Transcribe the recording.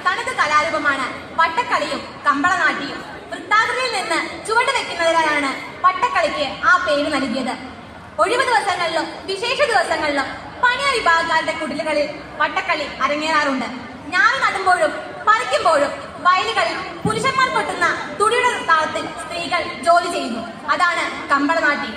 തനത് കലാരൂപമാണ് വട്ടക്കളിയും കമ്പളനാട്ടിയും. വൃത്താകൃതിയിൽ നിന്ന് ചുവട് വെക്കുന്നതിനാലാണ് വട്ടക്കളിക്ക് ആ പേര് നൽകിയത്. ഒഴിവ് ദിവസങ്ങളിലും വിശേഷ ദിവസങ്ങളിലും പണിയ വിഭാഗക്കാരുടെ കുടിലുകളിൽ വട്ടക്കളി അരങ്ങേറാറുണ്ട്. ഞാറ് നടുമ്പോഴും പറിക്കുമ്പോഴും വയലുകളിൽ പുരുഷന്മാർ കൊട്ടുന്ന തുടിയുടെ താളത്തിൽ സ്ത്രീകൾ ജോലി ചെയ്യുന്നു. അതാണ് കമ്പളനാട്ടി.